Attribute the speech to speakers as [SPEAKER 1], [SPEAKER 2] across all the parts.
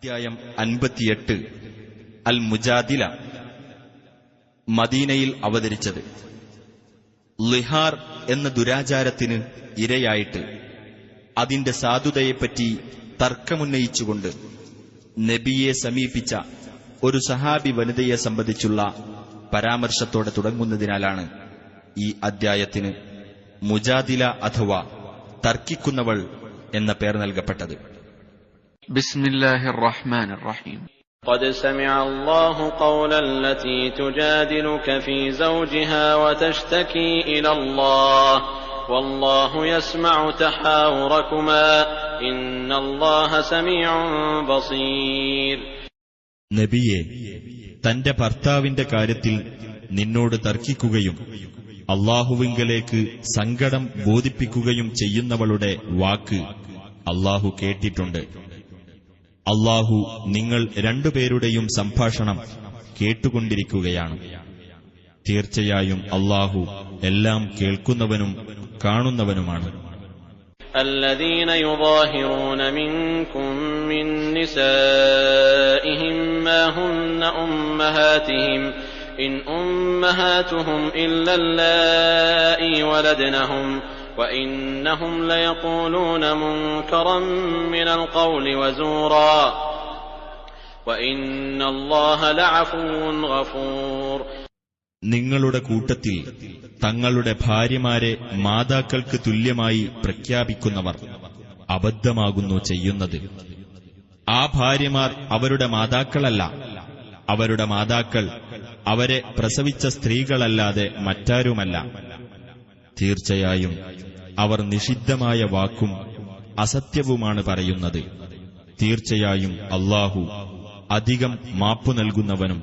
[SPEAKER 1] അധ്യായം 58 അൽ മുജാദില. മദീനയിൽ അവതരിച്ചത്. ലിഹാർ എന്ന ദുരാചാരത്തിന് ഇരയായിട്ട് അതിന്റെ സാധുതയെപ്പറ്റി തർക്കമുന്നയിച്ചുകൊണ്ട് നബിയെ സമീപിച്ച ഒരു സഹാബി വനിതയെ സംബന്ധിച്ചുള്ള പരാമർശത്തോടെ തുടങ്ങുന്നതിനാലാണ് ഈ അദ്ധ്യായത്തിന് മുജാദില അഥവാ തർക്കിക്കുന്നവൾ എന്ന പേർ നൽകപ്പെട്ടത്.
[SPEAKER 2] ബിസ്മില്ലാഹിർ റഹ്മാനിർ റഹീം.
[SPEAKER 3] قد سمع الله قول التي تجادلك في زوجها وتشتكي إلى الله والله يسمع تحاوركما إن الله سميع بصير.
[SPEAKER 1] നബിയെ, തന്റെ ഭർത്താവിന്റെ കാര്യത്തിൽ നിന്നോട് തർക്കിക്കുകയും അല്ലാഹുവിങ്കലേക്ക് സങ്കടം ബോധിപ്പിക്കുകയും ചെയ്യുന്നവളുടെ വാക്ക് അല്ലാഹു കേട്ടിട്ടുണ്ട്. അല്ലാഹു നിങ്ങൾ രണ്ടുപേരുടെയും സംഭാഷണം കേട്ടുകൊണ്ടിരിക്കുകയാണ്. തീർച്ചയായും അല്ലാഹു എല്ലാം കേൾക്കുന്നവനും കാണുന്നവനുമാണ്.
[SPEAKER 3] الذين يظاهرون منكم من نسائهم ما هن أمهاتهم إن أمهاتهم إلا اللائي ولدنهم وإنهم ليقولون منكرا من القول وزورا وإن الله لعفو غفور.
[SPEAKER 1] നിങ്ങളുടെ കൂട്ടത്തിൽ തങ്ങളുടെ ഭാര്യമാരെ മാതാക്കൾക്ക് തുല്യമായി പ്രഖ്യാപിക്കുന്നവർ അബദ്ധമാകുന്നു ചെയ്യുന്നത്. ആ ഭാര്യമാർ അവരുടെ മാതാക്കളല്ല. അവരുടെ മാതാക്കൾ അവരെ പ്രസവിച്ച സ്ത്രീകളല്ലാതെ മറ്റാരുമല്ല. തീർച്ചയായും അവർ നിഷിദ്ധമായ വാക്കും അസത്യവുമാണ് പറയുന്നത്. തീർച്ചയായും അല്ലാഹു അധികം മാപ്പു നൽകുന്നവനും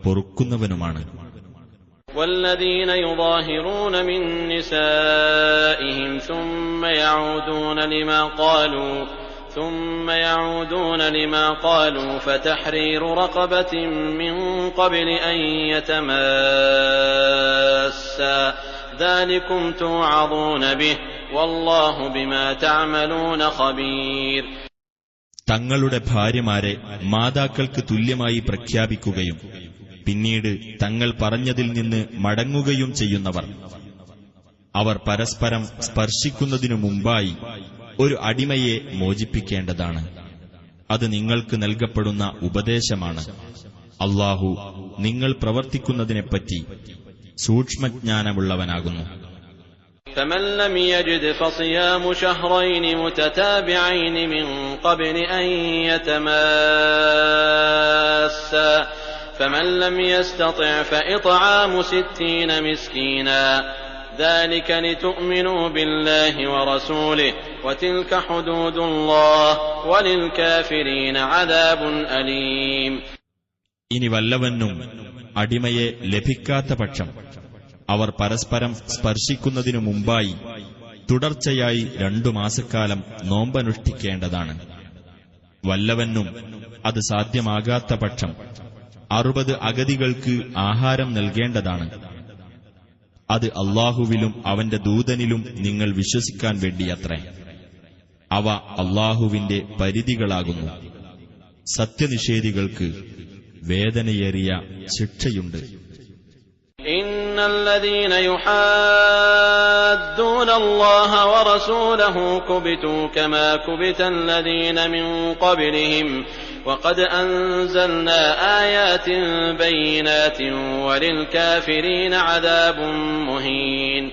[SPEAKER 1] പൊറുക്കുന്നവനുമാണ്.
[SPEAKER 3] والذين يظاهرون من نسائهم ثم يعودون لما قالوا فتحرير رقبة من قبل أن يتماسا ذلكم توعظون به والله بما تعملون خبير.
[SPEAKER 1] തങ്ങളുടെ ഭാര്യമാരെ മാതാക്കൾക്ക് തുല്യമായി പ്രഖ്യാപിക്കുകയും പിന്നീട് തങ്ങൾ പറഞ്ഞതിൽ നിന്ന് മടങ്ങുകയും ചെയ്യുന്നവർ, അവർ പരസ്പരം സ്പർശിക്കുന്നതിനു മുമ്പായി ഒരു അടിമയെ മോചിപ്പിക്കേണ്ടതാണ്. അത് നിങ്ങൾക്ക് നൽകപ്പെടുന്ന ഉപദേശമാണ്. അല്ലാഹു നിങ്ങൾ പ്രവർത്തിക്കുന്നതിനെപ്പറ്റി സൂക്ഷ്മജ്ഞാനമുള്ളവനാകുന്നു.
[SPEAKER 3] فمن لم يجد فصيام شهرين متتابعين من قبل أن يتماسا فمن لم يستطع فإطعام 60 مسكينا ذلك لتؤمنوا بالله ورسوله وتلك حدود الله وللكافرين عذاب أليم.
[SPEAKER 1] ഇനി വല്ലവനും അടിമയെ ലഭിക്കാത്ത പക്ഷം അവർ പരസ്പരം സ്പർശിക്കുന്നതിനു മുമ്പായി തുടർച്ചയായി 2 മാസക്കാലം നോമ്പനുഷ്ഠിക്കേണ്ടതാണ്. വല്ലവനും അത് സാധ്യമാകാത്ത പക്ഷം 60 അഗതികൾക്ക് ആഹാരം നൽകേണ്ടതാണ്. അത് അല്ലാഹുവിലും അവന്റെ ദൂതനിലും നിങ്ങൾ വിശ്വസിക്കാൻ വേണ്ടിയത്രേ. അവ അല്ലാഹുവിന്റെ പരിധികളാകുന്നു. സത്യനിഷേധികൾക്ക് വേദനയേറിയ ശിക്ഷയുണ്ട്.
[SPEAKER 3] إن الذين يحادون الله ورسوله كبتوا كما كبت الذين من قبلهم وقد أنزلنا آيات بينات وللكافرين عذاب مهين.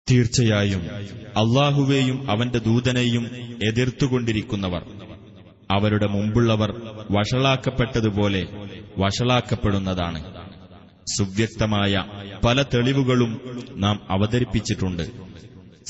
[SPEAKER 1] തീർച്ചയായും അല്ലാഹുവേയും അവന്റെ ദൂതനെയും എതിർത്തുകൊണ്ടിരിക്കുന്നവർ അവരുടെ മുമ്പുള്ളവർ വഷളാക്കപ്പെട്ടതുപോലെ വഷളാക്കപ്പെടുന്നതാണ്. സുവ്യക്തമായ പല തെളിവുകളും നാം അവതരിപ്പിച്ചിട്ടുണ്ട്.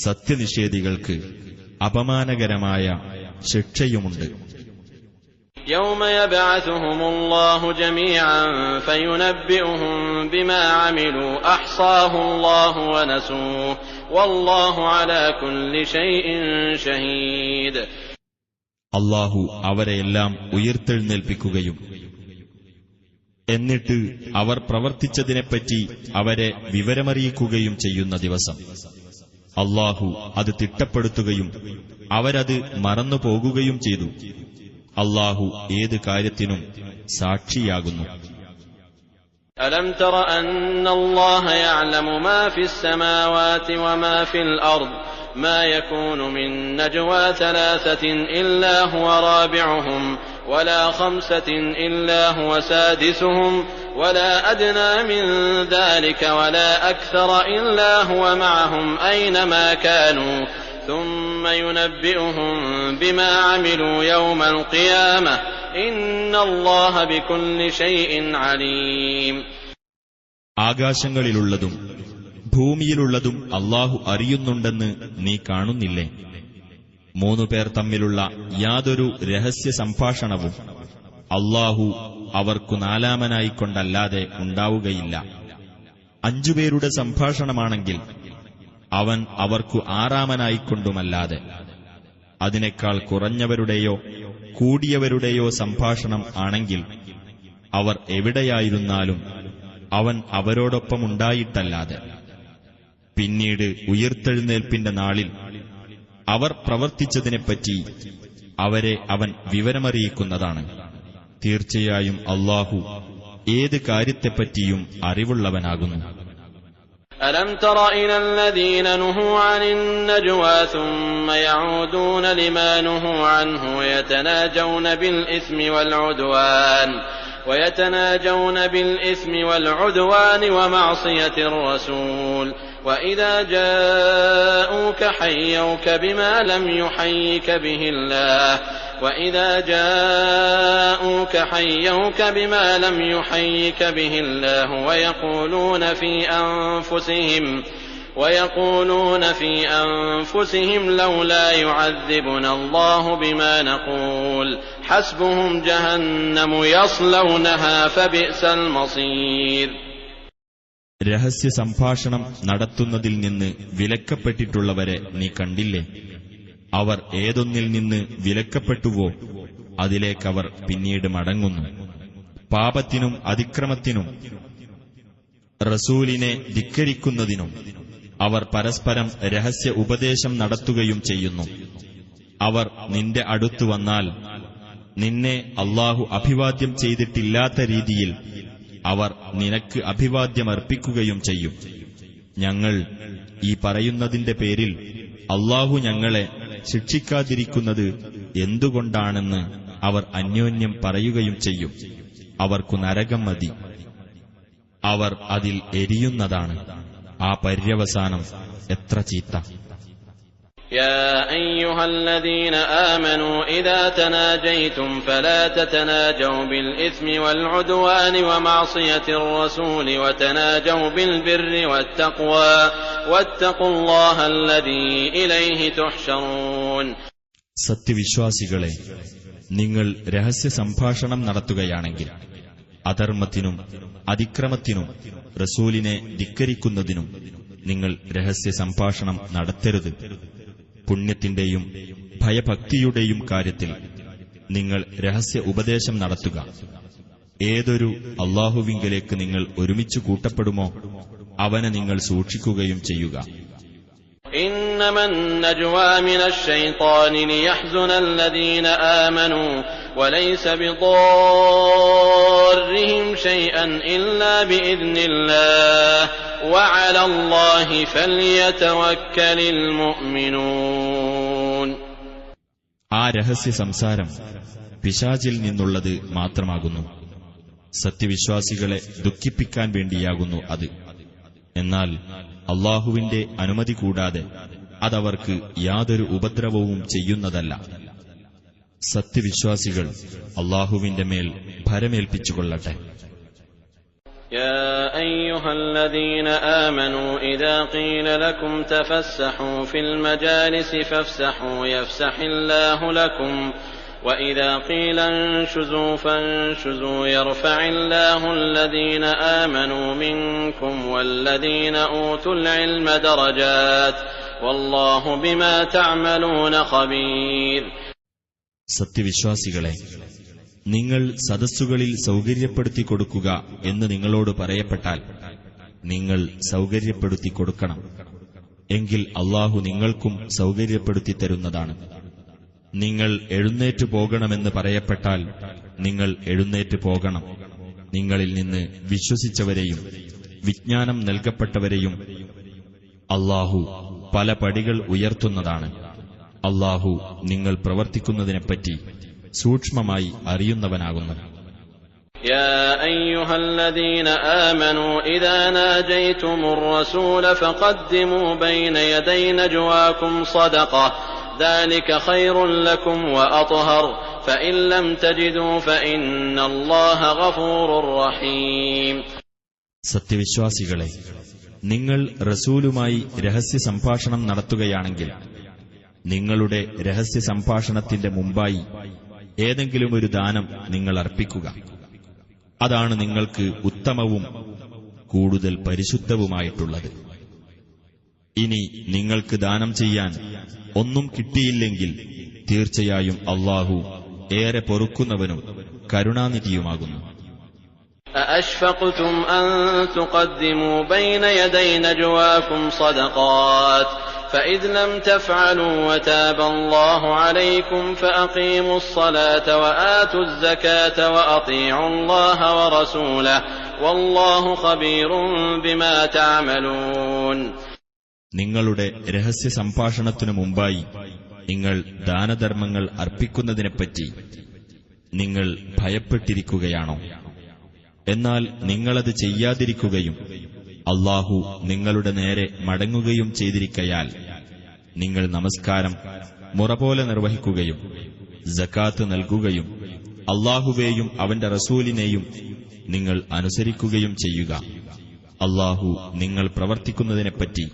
[SPEAKER 1] സത്യനിഷേധികൾക്ക് അപമാനകരമായ ശിക്ഷയുമുണ്ട്.
[SPEAKER 3] يوم يبعثهم الله جميعا فينبئهم بما عملوا أحصاه الله ونسوه والله على كل شيء شهيد.
[SPEAKER 1] അല്ലാഹു അവരെയെല്ലാം ഉയർത്തെഴുന്നേൽപ്പിക്കുകയും എന്നിട്ട് അവർ പ്രവർത്തിച്ചതിനെപ്പറ്റി അവരെ വിവരമറിയിക്കുകയും ചെയ്യുന്ന ദിവസം അല്ലാഹു അത് തിട്ടപ്പെടുത്തുകയും അവരത് മറന്നുപോകുകയും ചെയ്തു. അല്ലാഹു ഏത് കാര്യത്തിനും സാക്ഷിയാകുന്നു.
[SPEAKER 3] ألم تر أن الله يعلم ما في السماوات وما في الأرض ما يكون من نجوى ثلاثة إلا هو رابعهم ولا خمسة إلا هو سادسهم ولا أدنى من ذلك ولا أكثر إلا هو معهم أينما كانوا ثم ينبئهم بما عملوا يوم القيامة إن الله بكل شيء عليم.
[SPEAKER 1] ആകാശങ്ങളിലുള്ളതും ഭൂമിയിലുള്ളതും അല്ലാഹു അറിയുന്നുണ്ടെന്ന് നീ കാണുന്നില്ലേ? 3 പേർ തമ്മിലുള്ള യാതൊരു രഹസ്യ സംഭാഷണവും അല്ലാഹു അവർക്കു നാലാമനായിക്കൊണ്ടല്ലാതെ ഉണ്ടാവുകയില്ല. 5 പേരുടെ സംഭാഷണമാണെങ്കിൽ അവൻ അവർക്കു 6-ാമനായിക്കൊണ്ടുമല്ലാതെ. അതിനേക്കാൾ കുറഞ്ഞവരുടെയോ കൂടിയവരുടെയോ സംഭാഷണം ആണെങ്കിൽ അവർ എവിടെയായിരുന്നാലും അവൻ അവരോടൊപ്പമുണ്ടായിട്ടല്ലാതെ. പിന്നീട് ഉയിർത്തെഴുന്നേൽപ്പിന്റെ നാളിൽ അവർ പ്രവർത്തിച്ചതിനെപ്പറ്റി അവരെ അവൻ വിവരമറിയിക്കുന്നതാണ്. തീർച്ചയായും അല്ലാഹു ഏത് കാര്യത്തെപ്പറ്റിയും അറിവുള്ളവനാകുന്നു.
[SPEAKER 3] ألم تر إلى الذين نهوا عن النجوى ثم يعودون لما نهوا عنه ويتناجون بالإثم والعدوان ومعصية الرسول وإذا جاءوك حيوك بما لم يحيك به الله ويقولون في أنفسهم لولا يعذبنا الله بما نقول حسبهم جهنم يصلونها فبئس المصير.
[SPEAKER 1] രഹസ്യ സംഭാഷണം നടത്തുന്നതിൽ നിന്ന് വിലക്കപ്പെട്ടിട്ടുള്ളവരെ നീ കണ്ടില്ലേ? അവർ ഏതൊന്നിൽ നിന്ന് വിലക്കപ്പെട്ടുവോ അതിലേക്കവർ പിന്നീട് മടങ്ങുന്നു. പാപത്തിനും അതിക്രമത്തിനും റസൂലിനെ ധിക്കരിക്കുന്നതിനും അവർ പരസ്പരം രഹസ്യ ഉപദേശം നടത്തുകയും ചെയ്യുന്നു. അവർ നിന്റെ അടുത്തു വന്നാൽ നിന്നെ അല്ലാഹു അഭിവാദ്യം ചെയ്തിട്ടില്ലാത്ത രീതിയിൽ അവർ നിനക്ക് അഭിവാദ്യമർപ്പിക്കുകയും ചെയ്യും. ഞങ്ങൾ ഈ പറയുന്നതിന്റെ പേരിൽ അല്ലാഹു ഞങ്ങളെ ശിക്ഷിക്കാതിരിക്കുന്നത് എന്തുകൊണ്ടാണെന്ന് അവർ അന്യോന്യം പറയുകയും ചെയ്യും. അവർക്കു നരകം മതി, അവർ അതിൽ എരിയുന്നതാണ്. ആ പര്യവസാനം എത്ര ചീത്ത.
[SPEAKER 3] يا أيها الذين آمنوا إذا تناجيتم فلا تتناجوا بالإثم والعدوان ومعصية الرسول وتناجوا بالبر والتقوى واتقوا الله الذي إليه تحشرون.
[SPEAKER 1] സത്യവിശ്വാസികളെ, നിങ്ങൾ രഹസ്യ സംഭാഷണം നടത്തുകയാണെങ്കിൽ അധർമ്മത്തിനും അതിക്രമത്തിനും റസൂലിനെ ധിക്കരിക്കുന്നതിനും നിങ്ങൾ രഹസ്യ സംഭാഷണം നടത്തരുത്. പുണ്യത്തിന്റെയും ഭയഭക്തിയുടെയും കാര്യത്തിൽ നിങ്ങൾ രഹസ്യ ഉപദേശം നടത്തുക. ഏതൊരു അല്ലാഹുവിങ്കലേക്ക് നിങ്ങൾ ഒരുമിച്ചു കൂട്ടപ്പെടുമോ അവനെ നിങ്ങൾ സൂക്ഷിക്കുകയും ചെയ്യുക.
[SPEAKER 3] إنما النجوى من الشيطان ليحزن الذين آمنوا وليس بضارهم شيئا إلا بإذن الله وعلى الله فليتوكل المؤمنون.
[SPEAKER 1] ആ രഹസ്യ സംസാരം പിശാചിൽ നിന്നുള്ളത് മാത്രമാകുന്നു. സത്യവിശ്വാസികളെ ദുഃഖിപ്പിക്കാൻ വേണ്ടിയാകുന്നു അത്. എന്നാൽ അല്ലാഹുവിന്റെ അനുമതി കൂടാതെ അതവർക്ക് യാതൊരു ഉപദ്രവവും ചെയ്യുന്നതല്ല. സത്യവിശ്വാസികൾ അല്ലാഹുവിന്റെ മേൽ ഭരമേൽപ്പിച്ചുകൊള്ളട്ടെ.
[SPEAKER 3] يا أيها الذين آمنوا إذا قيل لكم تفسحوا في المجالس فافسحوا يفسح الله لكم وإذا قيل انشزوا فانشزوا يرفع الله الذين آمنوا منكم والذين أوتوا العلم درجات والله بما تعملون خبير.
[SPEAKER 1] സത്യവിശ്വാസികളെ, നിങ്ങൾ സദസ്സുകളിൽ സൗകര്യപ്പെടുത്തി കൊടുക്കുക എന്ന് നിങ്ങളോട് പറയപ്പെട്ടാൽ നിങ്ങൾ സൗകര്യപ്പെടുത്തി കൊടുക്കണം. എങ്കിൽ അല്ലാഹു നിങ്ങൾക്കും സൗകര്യപ്പെടുത്തി തരുന്നതാണ്. നിങ്ങൾ എഴുന്നേറ്റു പോകണമെന്ന് പറയപ്പെട്ടാൽ നിങ്ങൾ എഴുന്നേറ്റ് പോകണം. നിങ്ങളിൽ നിന്ന് വിശ്വസിച്ചവരെയും വിജ്ഞാനം നൽകപ്പെട്ടവരെയും അല്ലാഹു പല പടികൾ ഉയർത്തുന്നതാണ്. അല്ലാഹു നിങ്ങൾ പ്രവർത്തിക്കുന്നതിനെപ്പറ്റി സൂക്ഷ്മമായി അറിയുന്നവനാകുന്നു.
[SPEAKER 3] يا أيها الذين آمنوا إذا ناجيتم الرسول فقدموا بين يدي نجواكم صدقة ذلك خير لكم وأطهر فإن لم تجدوا فإن الله غفور رحيم.
[SPEAKER 1] സത്യവിശ്വാസികളെ, നിങ്ങൾ റസൂലുമായി രഹസ്യ സംഭാഷണം നടത്തുകയാണെങ്കിൽ നിങ്ങളുടെ രഹസ്യ സംഭാഷണത്തിന്റെ മുമ്പായി ഏതെങ്കിലും ഒരു ദാനം നിങ്ങൾ അർപ്പിക്കുക. അതാണ് നിങ്ങൾക്ക് ഉത്തമവും കൂടുതൽ പരിശുദ്ധവുമായിട്ടുള്ളത്. ഇനി നിങ്ങൾക്ക് ദാനം ചെയ്യാൻ ഒന്നും കിട്ടിയില്ലെങ്കിൽ തീർച്ചയായും അല്ലാഹു ഏറെ പൊറുക്കുന്നവനും കരുണാനിധിയുമാകുന്നു.
[SPEAKER 3] أأشفقتم أن تقدموا بين يدي نجواكم صدقات فإذ لم تفعلوا وتاب الله عليكم فأقيموا الصلاة وآتوا الزكاة وأطيعوا الله ورسوله والله خبير بما تعملون.
[SPEAKER 1] നിങ്ങളുടെ രഹസ്യ സംഭാഷണത്തിനു മുമ്പായി നിങ്ങൾ ദാനധർമ്മങ്ങൾ അർപ്പിക്കുന്നതിനെപ്പറ്റി നിങ്ങൾ ഭയപ്പെട്ടിരിക്കുകയാണോ? എന്നാൽ നിങ്ങളത് ചെയ്യാതിരിക്കുകയും അല്ലാഹു നിങ്ങളുടെ നേരെ മടങ്ങുകയും ചെയ്തിരിക്കയാൽ നിങ്ങൾ നമസ്കാരം മുറപോലെ നിർവഹിക്കുകയും സകാത്ത് നൽകുകയും അല്ലാഹുവേയും അവന്റെ റസൂലിനെയും നിങ്ങൾ അനുസരിക്കുകയും ചെയ്യുക. അല്ലാഹു നിങ്ങൾ പ്രവർത്തിക്കുന്നതിനെപ്പറ്റി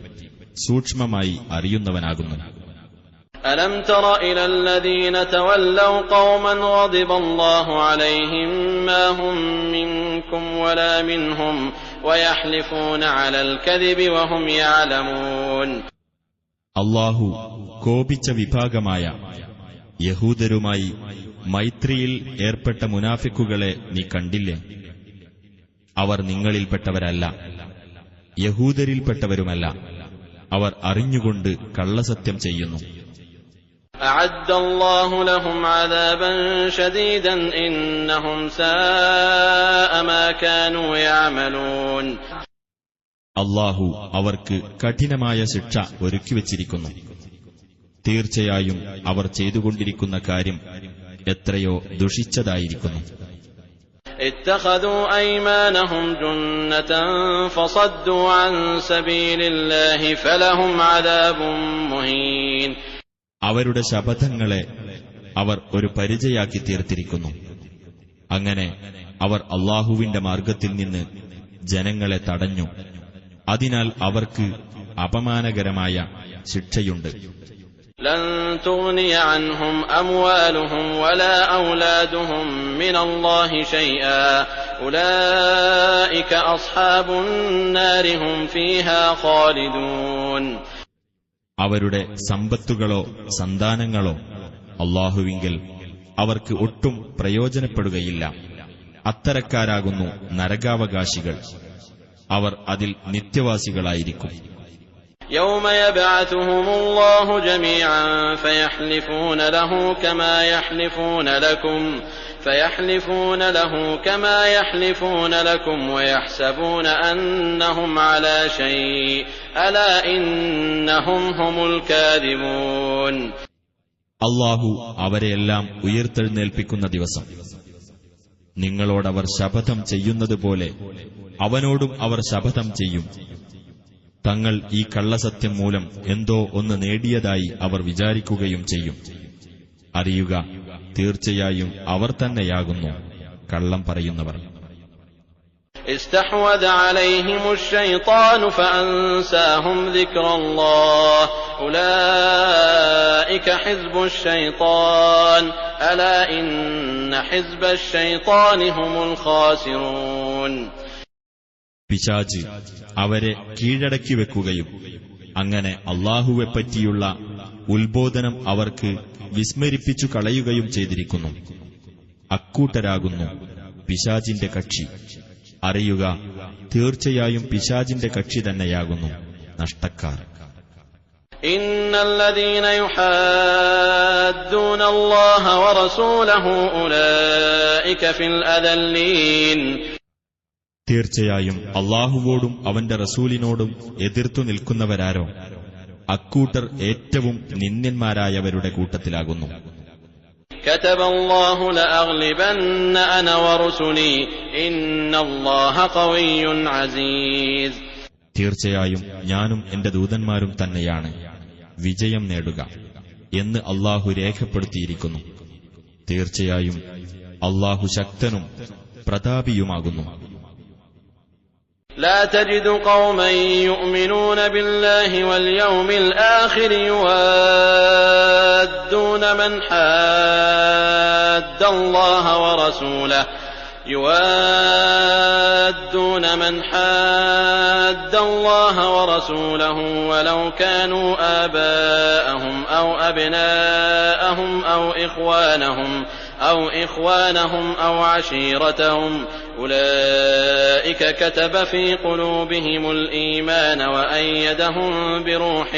[SPEAKER 1] സൂക്ഷ്മമായി അറിയുന്നവനാകുന്നു.
[SPEAKER 3] ألم تر إلى الذين تولوا قوما غضب الله عليهم ما هم منكم ولا منهم ويحلفون على الكذب وهم يعلمون.
[SPEAKER 1] അല്ലാഹു കോപിച്ച വിഭാഗമായ യഹൂദരുമായി മൈത്രിയിൽ ഏർപ്പെട്ട മുനാഫിക്കുകളെ നീ കണ്ടില്ലേ? അവർ നിങ്ങളിൽപ്പെട്ടവരല്ല, യഹൂദരിൽപ്പെട്ടവരുമല്ല. അവർ അറിഞ്ഞുകൊണ്ട് കള്ളസത്യം ചെയ്യുന്നു.
[SPEAKER 3] أعد الله لهم عذابا شديدا إنهم ساء ما كانوا يعملون.
[SPEAKER 1] അല്ലാഹു അവർക്ക് കഠിനമായ ശിക്ഷ ഒരുക്കിവച്ചിരിക്കുന്നു. തീർച്ചയായും അവർ ചെയ്തുകൊണ്ടിരിക്കുന്ന കാര്യം എത്രയോ ദുഷിച്ചതായിരിക്കുന്നു.
[SPEAKER 3] اتخذوا أيمانهم جنة فصدوا عن سبيل الله فلهم عذاب مهين.
[SPEAKER 1] അവരുടെ ശപഥങ്ങളെ അവർ ഒരു പരിചയാക്കി തീർത്തിരിക്കുന്നു. അങ്ങനെ അവർ അല്ലാഹുവിന്റെ മാർഗത്തിൽ നിന്ന് ജനങ്ങളെ തടഞ്ഞു. അതിനാൽ അവർക്ക് അപമാനകരമായ ശിക്ഷയുണ്ട്.
[SPEAKER 3] لن تغني عنهم أموالهم ولا أولادهم من الله شيئا أولئك أصحاب النار هم فيها خالدون.
[SPEAKER 1] അവരുടെ സമ്പത്തുകളോ സന്താനങ്ങളോ അല്ലാഹുവിങ്കൽ അവർക്ക് ഒട്ടും പ്രയോജനപ്പെടുകയില്ല. അത്തരക്കാരാകുന്നു നരകാവകാശികൾ. അവർ അതിൽ നിത്യവാസികളായിരിക്കും.
[SPEAKER 3] يوم يبعثهم الله جميعا فيحلفون له كما يحلفون لكم ويحسبون أنهم على شيء ألا إنهم هم الكاذبون.
[SPEAKER 1] അല്ലാഹു അവരെയെല്ലാം ഉയർത്തെഴുന്നേൽപ്പിക്കുന്ന ദിവസം നിങ്ങളോടവർ ശപഥം ചെയ്യുന്നതുപോലെ അവനോടും അവർ ശപഥം ചെയ്യും. തങ്ങൾ ഈ കള്ളസത്യം മൂലം എന്തോ ഒന്ന് നേടിയതായി അവർ വിചാരിക്കുകയും ചെയ്യും. അറിയുക, തീർച്ചയായും അവർ തന്നെയാകുന്നു കള്ളം പറയുന്നവർ.
[SPEAKER 3] استحوذ عليهم الشيطان فأنساهم ذكر الله أولئك حزب الشيطان ألا إن حزب الشيطان هم الخاسرون.
[SPEAKER 1] പിശാച് അവരെ കീഴടക്കി വെക്കുകയും അങ്ങനെ അല്ലാഹുവെപ്പറ്റിയുള്ള ഉത്ബോധനം അവർക്ക് വിസ്മരിപ്പിച്ചു കളയുകയും ചെയ്തിരിക്കുന്നു. അക്കൂട്ടരാകുന്നു പിശാചിന്റെ കക്ഷി. അറിയുക, തീർച്ചയായും പിശാചിന്റെ കക്ഷി തന്നെയാകുന്നു നഷ്ടക്കാർ.
[SPEAKER 3] إن الذين يحادون الله ورسوله أولئك في الأذلين.
[SPEAKER 1] തീർച്ചയായും അല്ലാഹുവോടും അവന്റെ റസൂലിനോടും എതിർത്തു നിൽക്കുന്നവരാരോ അക്കൂട്ടർ ഏറ്റവും നിന്ദ്യന്മാരായവരുടെ കൂട്ടത്തിലാകുന്നു.
[SPEAKER 3] كتب الله لأغلبن أنا ورسلي إن الله قوي عزيز.
[SPEAKER 1] തീർച്ചയായും ഞാനും എന്റെ ദൂതന്മാരും തന്നെയാണ് വിജയം നേടുക എന്ന് അല്ലാഹു രേഖപ്പെടുത്തിയിരിക്കുന്നു. തീർച്ചയായും അല്ലാഹു ശക്തനും പ്രതാപിയുമാകുന്നു.
[SPEAKER 3] لا تجد قوما يؤمنون بالله واليوم الآخر يوادون من حاد الله ورسوله ولو كانوا آباءهم أو أبناءهم أو إخوانهم أو عشيرتهم أولئك كتب في قلوبهم الإيمان وأيدهم بروح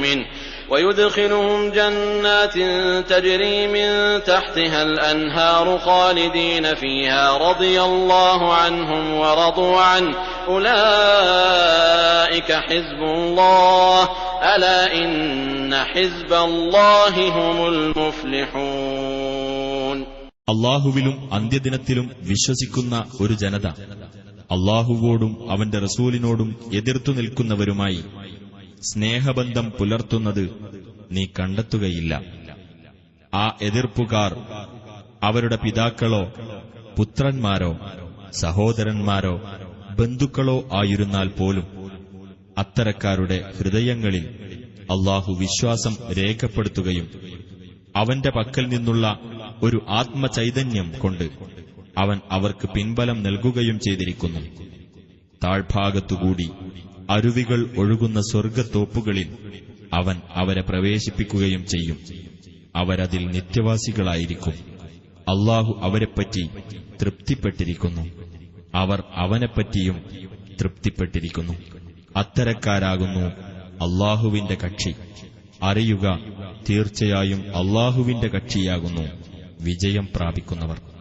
[SPEAKER 3] منه ويدخلهم جنات تجري من تحتها الأنهار خالدين فيها رضي الله عنهم ورضوا عنه أولئك حزب الله ألا إن حزب الله هم المفلحون.
[SPEAKER 1] അല്ലാഹുവിലും അന്ത്യദിനത്തിലും വിശ്വസിക്കുന്ന ഒരു ജനത അല്ലാഹുവോടും അവന്റെ റസൂലിനോടും എതിർത്തു നിൽക്കുന്നവരുമായി സ്നേഹബന്ധം പുലർത്തുന്നത് നീ കണ്ടെത്തുകയില്ല. ആ എതിർപ്പുകാർ അവരുടെ പിതാക്കളോ പുത്രന്മാരോ സഹോദരന്മാരോ ബന്ധുക്കളോ ആയിരുന്നാൽ പോലും അത്തരക്കാരുടെ ഹൃദയങ്ങളിൽ അല്ലാഹു വിശ്വാസം രേഖപ്പെടുത്തുകയും അവന്റെ പക്കൽ നിന്നുള്ള ഒരു ആത്മചൈതന്യം കൊണ്ട് അവൻ അവർക്ക് പിൻബലം നൽകുകയും ചെയ്തിരിക്കുന്നു. താഴ്ഭാഗത്തുകൂടി അരുവികൾ ഒഴുകുന്ന സ്വർഗ്ഗത്തോപ്പുകളിൽ അവൻ അവരെ പ്രവേശിപ്പിക്കുകയും ചെയ്യും. അവരതിൽ നിത്യവാസികളായിരിക്കും. അല്ലാഹു അവരെപ്പറ്റി തൃപ്തിപ്പെട്ടിരിക്കുന്നു. അവർ അവനെപ്പറ്റിയും തൃപ്തിപ്പെട്ടിരിക്കുന്നു. അത്തരക്കാരാകുന്നു അല്ലാഹുവിന്റെ കക്ഷി. അറിയുക, തീർച്ചയായും അല്ലാഹുവിന്റെ കക്ഷിയാകുന്നു വിജയം പ്രാപിക്കുന്നവർ.